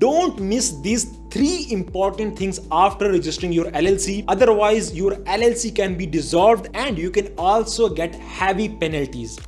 Don't miss these 3 important things after registering your LLC. Otherwise, your LLC can be dissolved and you can also get heavy penalties.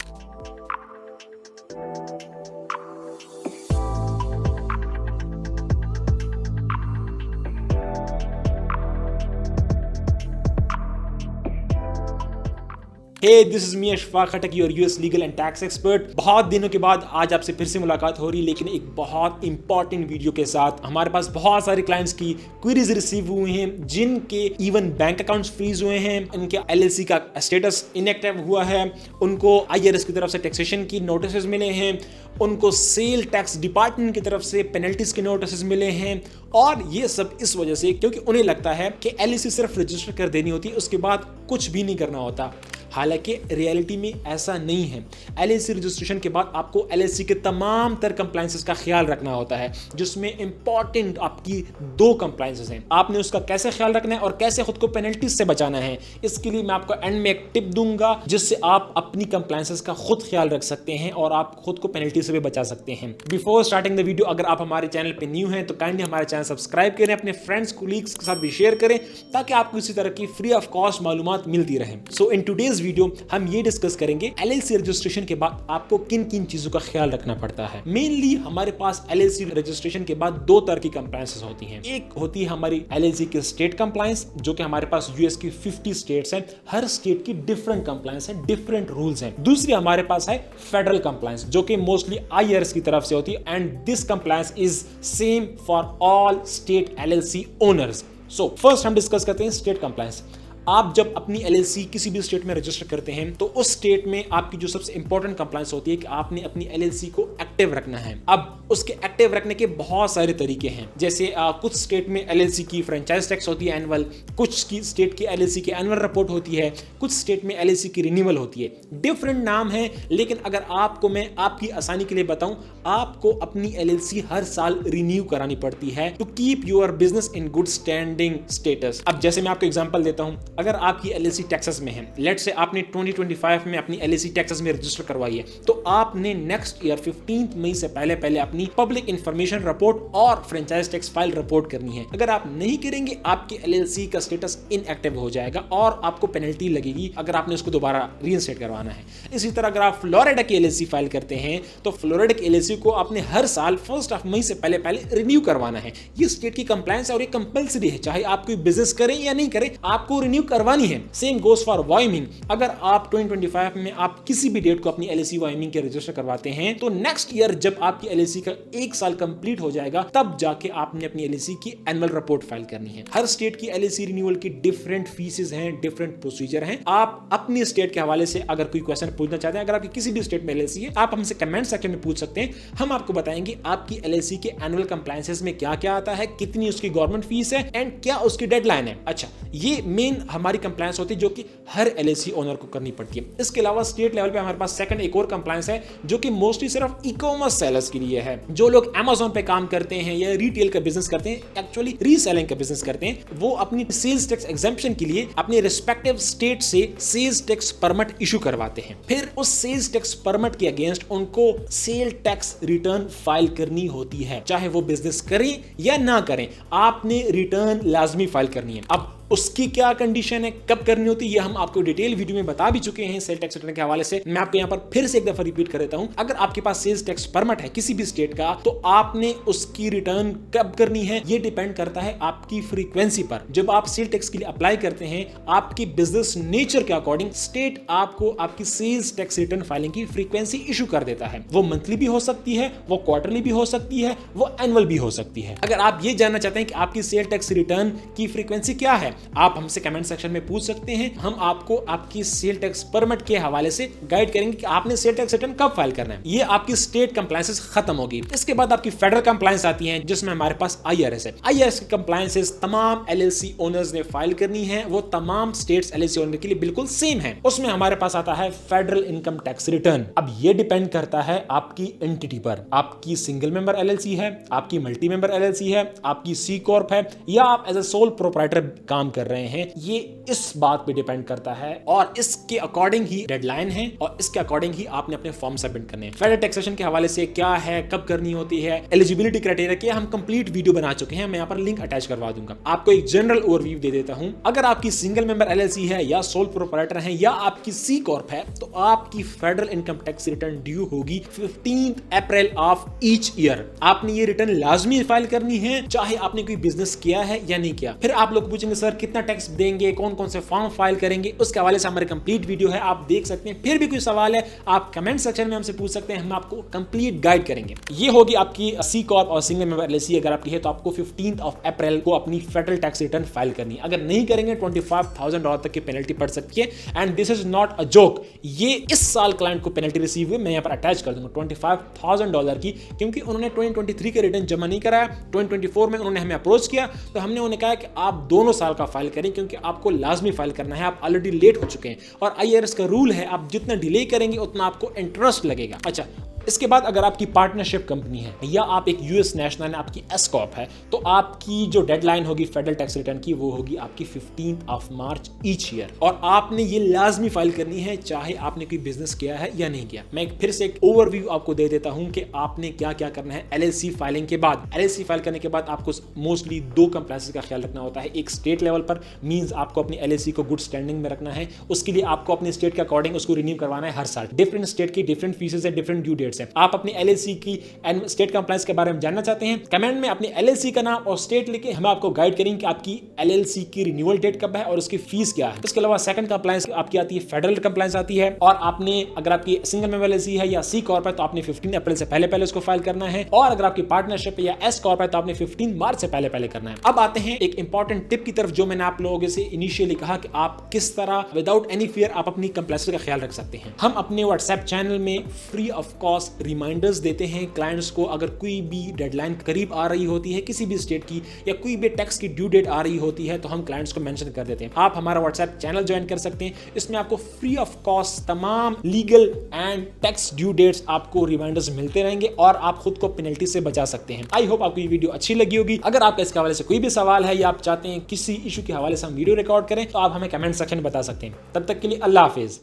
Hey, this is me Ashfaq Khattak, your US legal and tax expert. बहुत दिनों के बाद आज आपसे फिर से मुलाकात हो रही, लेकिन एक बहुत इंपॉर्टेंट वीडियो के साथ। हमारे पास बहुत सारे क्लाइंट्स की क्वेरीज रिसीव हुए हैं, जिनके इवन बैंक अकाउंट्स फ्रीज हुए हैं, इनके एलएलसी का स्टेटस इनएक्टिव हुआ है, उनको आईआरएस की तरफ से टैक्सेशन की नोटिस मिले हैं, उनको सेल टैक्स डिपार्टमेंट की तरफ से पेनल्टीज के नोटिस मिले हैं। और ये सब इस वजह से क्योंकि उन्हें लगता है कि एलएलसी सिर्फ रजिस्टर कर देनी होती है, उसके बाद कुछ भी नहीं करना होता। हालांकि रियलिटी में ऐसा नहीं है। एलएलसी रजिस्ट्रेशन के बाद आपको एलएलसी के तमाम तर कंप्लायंसेस का ख्याल रखना होता है, जिसमें इंपॉर्टेंट आपकी 2 कंप्लायंसेस हैं। आपने उसका कैसे ख्याल रखना है और कैसे खुद को पेनल्टीज से बचाना है, इसके लिए मैं आपको एंड में एक टिप दूंगा, जिससे आप अपनी कंप्लायंसेस का खुद ख्याल रख सकते हैं और आप खुद को पेनल्टी से भी बचा सकते हैं। बिफोर स्टार्टिंग द वीडियो, अगर आप हमारे चैनल पर न्यू हैं तो काइंडली हमारे चैनल सब्सक्राइब करें, अपने फ्रेंड्स कोलीग्स के साथ भी शेयर करें, ताकि आपको इसी तरह की फ्री ऑफ कॉस्ट मालूमात मिलती रहे। सो इन टुडेज वीडियो हम ये डिस्कस करेंगे एलएलसी रजिस्ट्रेशन के बाद आपको किन किन चीजों का ख्याल रखना पड़ता है। मेनली हमारे पास एलएलसी रजिस्ट्रेशन के बाद 2 तरह की कंप्लायंसेस होती हैं। एक होती है हमारी एलएलसी की स्टेट कंप्लायंस, जो कि हमारे पास यूएस की 50 स्टेट्स हैं, हर स्टेट की डिफरेंट कंप्लायंस है, डिफरेंट रूल्स हैं। दूसरी हमारे पास है फेडरल कंप्लायंस, जो कि मोस्टली आईआरएस की तरफ से होती है, and this compliance is same for all state LLC owners. So first हम डिस्कस करते हैं स्टेट कंप्लायंस। आप जब अपनी एलएलसी किसी भी स्टेट में रजिस्टर करते हैं तो उस स्टेट में आपकी जो सबसे इंपॉर्टेंट कंप्लायंस होती है कि आपने अपनी एलएलसी को एक्टिव रखना है। अब उसके एक्टिव रखने के बहुत सारे तरीके हैं, जैसे कुछ स्टेट में एलएलसी की फ्रेंचाइज टैक्स होती है एनुअल, कुछ की स्टेट की एलएलसी की एनुअल रिपोर्ट होती है, कुछ स्टेट में एलएलसी की रिन्यूअल होती है। डिफरेंट नाम है, लेकिन अगर आपको मैं आपकी आसानी के लिए बताऊं, आपको अपनी एलएलसी हर साल रिन्यू करानी पड़ती है to keep your business in good standing status. अब जैसे मैं आपको एग्जांपल देता हूं, अगर आपकी एलएलसी टेक्सास में है, लेट्स से आपने 2025 में अपनी एलएलसी टेक्सास में रजिस्टर करवाई है, तो आपने नेक्स्ट ईयर 15 मई से पहले अपनी पब्लिक इंफॉर्मेशन रिपोर्ट और फ्रेंचाइज टैक्स फाइल रिपोर्ट करनी है। अगर आप नहीं करेंगे, आपकी एलएलसी का स्टेटस इनएक्टिव हो जाएगा और आपको पेनल्टी लगेगी अगर आपने उसको दोबारा रीइंस्टेट करवाना है। इसी तरह अगर आप फ्लोरिडा की एलएलसी फाइल करते हैं, तो फ्लोरिडा की एलएलसी को आपने हर साल 1 मई से पहले रिन्यू करवाना है। ये स्टेट की कंप्लायंस है और ये कंपल्सरी है, चाहे आप कोई बिजनेस करें या नहीं करें, आपको रिन्यू करवानी है। Same goes for Wyoming. अगर आप 2025 में आप किसी भी डेट को अपनी एलएलसी वायमिंग के रजिस्टर करवाते हैं, तो नेक्स्ट ईयर जब आपकी एलएलसी का 1 साल कंप्लीट हो जाएगा, तब जाके आपने अपनी एलएलसी की एनुअल रिपोर्ट फाइल करनी है। हर स्टेट की एलएलसी रिन्यूअल की डिफरेंट फीसेस हैं, डिफरेंट प्रोसीजर हैं। आप अपनी स्टेट के हवाले से अगर कोई क्वेश्चन पूछना चाहते हैं, अगर आपकी किसी भी स्टेट में एलएलसी है, आप हमसे कमेंट सेक्शन में पूछ सकते हैं। हम आपको बताएंगे आपकी एलएलसी के एनुअल कंप्लायंसेस में क्या क्या आता है, कितनी उसकी गवर्नमेंट फीस है एंड क्या उसकी डेडलाइन है। अच्छा, ये मेन हमारी कंप्लायंस होती है जो कि हर एलएलसी ओनर को करनी पड़ती है। इसके अलावा स्टेट लेवल पे हमारे पास सेकंड एक और कंप्लायंस है, जो कि मोस्टली सिर्फ ई-कॉमर्स सेलर्स के लिए है। जो लोग Amazon पे काम करते हैं या रिटेल का बिजनेस करते हैं, एक्चुअली रीसेलिंग का बिजनेस करते हैं, वो अपनी सेल्स टैक्स एग्जेम्पशन के लिए अपने रिस्पेक्टिव स्टेट से सेल्स टैक्स परमिट इशू करवाते हैं। फिर उस सेल्स टैक्स परमिट के अगेंस्ट उनको सेल टैक्स रिटर्न फाइल करनी होती है। चाहे वो बिजनेस करें या ना करें, आपने रिटर्न लाजमी फाइल करनी है। अब उसकी क्या कंडीशन है, कब करनी होती है, ये हम आपको डिटेल वीडियो में बता भी चुके हैं सेल टैक्स रिटर्न के हवाले से। मैं आपको यहाँ पर फिर से एक दफा रिपीट कर देता हूं, अगर आपके पास सेल्स टैक्स परमिट है किसी भी स्टेट का, तो आपने उसकी रिटर्न कब करनी है, ये डिपेंड करता है आपकी फ्रीक्वेंसी पर। जब आप सेल टैक्स के लिए अप्लाई करते हैं, आपकी बिजनेस नेचर के अकॉर्डिंग स्टेट आपको आपकी सेल्स टैक्स रिटर्न फाइलिंग की फ्रीक्वेंसी इशू कर देता है। वो मंथली भी हो सकती है, वो क्वार्टरली भी हो सकती है, वो एनुअल भी हो सकती है। अगर आप ये जानना चाहते हैं कि आपकी सेल टैक्स रिटर्न की फ्रीक्वेंसी क्या है, आप हमसे कमेंट सेक्शन में पूछ सकते हैं। हम आपको आपकी सेल टैक्स परमिट के हवाले से गाइड करेंगे कि आपने सेल टैक्स रिटर्न कब फाइल करना है। ये आपकी स्टेट कंप्लायंसेस खत्म होगी। इसके बाद आपकी फेडरल कंप्लायंस आती है, जिसमें हमारे पास आईआरएस है। आईआरएस की कंप्लायंसेस तमाम एलएलसी ओनर्स ने फाइल करनी है, वो तमाम स्टेट्स एलएलसी ओनर के लिए बिल्कुल सेम है। उसमें हमारे पास आता है फेडरल इनकम टैक्स रिटर्न। अब ये डिपेंड करता है आपकी एंटिटी पर, आपकी सिंगल मेंबर एलएलसी है, आपकी मल्टी मेंबर एलएलसी है, आपकी सी कॉर्प है, या आप एज ए सोल प्रोप्राइटर काम काम कर रहे हैं, ये इस बात पे डिपेंड करता है और इसके अकॉर्डिंग ही डेडलाइन है और इसके अकॉर्डिंग ही आपने अपने फॉर्म सबमिट करने हैं। फेडरल टैक्सेशन के हवाले से क्या है, कब करनी होती है, एलिजिबिलिटी क्राइटेरिया के हम कंप्लीट वीडियो बना चुके हैं, मैं यहाँ पर लिंक अटैच करवा दूंगा। आपको एक जनरल ओवरव्यू दे देता हूं। अगर आपकी सिंगल मेंबर एलएलसी है या सोल प्रोप्राइटर है या आपकी सी कॉर्प है तो आपकी federal income tax return due होगी 15 अप्रैल ऑफ ईच ईयर। आपने ये रिटर्न लाजमी फाइल करनी है, चाहे आपने कोई बिजनेस किया है या नहीं किया। फिर आप लोग पूछेंगे सर कितना टैक्स देंगे, कौन कौन से फॉर्म फाइल करेंगे, उसके हवाले से हमारे कंप्लीट वीडियो है, आप देख सकते हैं। फिर भी कोई सवाल है आप कमेंट सेक्शन में हमसे पूछ सकते हैं, हम आपको कंप्लीट गाइड करेंगे। ये होगी आपकी सी कॉर्प और सिंगल मेंबर एलएलसी अगर आपकी है तो आपको 15 अप्रैल को अपनी फेडरल टैक्स रिटर्न फाइल करनी है। अगर नहीं करेंगे $25,000 तक की पेनल्टी पड़ सकती है and this is not a joke. ये इस साल क्लाइंट को पेनल्टी रिसीव हुई, मैं यहाँ पर अटैच कर दूंगा $25,000 की, क्योंकि उन्होंने 2023 के रिटर्न जमा नहीं कराया। 2024 में उन्होंने हमें अप्रोच किया तो हमने उन्हें कहा कि आप दोनों साल का फाइल करें क्योंकि आपको लाजमी फाइल करना है, आप ऑलरेडी लेट हो चुके हैं और IRS का रूल है आप जितना डिले करेंगे उतना आपको इंटरेस्ट लगेगा। अच्छा, इसके बाद अगर आपकी पार्टनरशिप कंपनी है या आप एक यूएस नेशनल है, आपकी एस कॉर्प है, तो आपकी जो डेडलाइन होगी फेडरल टैक्स रिटर्न की वो होगी आपकी 15 मार्च ईच ईयर और आपने ये लाजमी फाइल करनी है चाहे आपने कोई बिजनेस किया है या नहीं किया। मैं फिर से एक ओवरव्यू आपको दे देता हूं कि आपने क्या क्या करना है एलएलसी फाइलिंग के बाद। एलएलसी फाइल करने के बाद आपको मोस्टली 2 कंप्लायंसेस का ख्याल रखना होता है। एक स्टेट लेवल पर मींस आपको अपनी एलएलसी को गुड स्टैंडिंग में रखना है, उसके लिए आपको अपने स्टेट के अकॉर्डिंग उसको रिन्यू करवाना है हर साल। डिफरेंट स्टेट की डिफरेंट फीसेस है, डिफरेंट ड्यू डेट्स है। आप अपनी एलएलसी की एंड स्टेट कंप्लायंस के बारे में जानना चाहते हैं, कमेंट में अपनी एलएलसी का नाम और स्टेट लिखे, हम आपको गाइड करेंगे कि आपकी एलएलसी की रिन्यूअल डेट कब है और उसकी फीस क्या है। इसके अलावा सेकंड कंप्लायंस आपकी आती है, फेडरल कंप्लायंस आती है और आपने अगर आपकी सिंगल मेंबर एलएलसी है या सी कॉर्प है तो आपने 15 अप्रैल से पहले उसको फाइल करना है और अगर आपकी पार्टनरशिप या एस कॉर्प है तो आपने 15 मार्च से पहले करना है। अब आते हैं एक इंपॉर्टेंट टिप की तरफ जो मैंने आप लोगों से इनिशियली कहा कि आप किस तरह विदाउट एनी फियर आप अपनी कंप्लायंस का ख्याल रख सकते हैं। हम अपने व्हाट्सएप चैनल में फ्री ऑफ कॉस्ट रिमाइंडर्स देते हैं क्लाइंट्स को। अगर कोई भी डेडलाइन करीब आ रही होती है किसी भी स्टेट की या कोई भी टैक्स की ड्यू डेट आ रही होती है तो हम क्लाइंट्स को मेंशन कर देते हैं। आप हमारा व्हाट्सएप चैनल ज्वाइन कर सकते हैं, इसमें आपको फ्री ऑफ कॉस्ट तमाम legal and tax due dates आपको रिमाइंडर्स मिलते रहेंगे और आप खुद को पेनल्टी से बचा सकते हैं। आई होप आपको ये वीडियो अच्छी लगी होगी। अगर आपका इसके हवाले से कोई भी सवाल है या आप चाहते हैं किसी इशू के हवाले से हम वीडियो रिकॉर्ड करें तो आप हमें कमेंट सेक्शन में बता सकते हैं। तब तक के लिए अल्लाह हाफिज।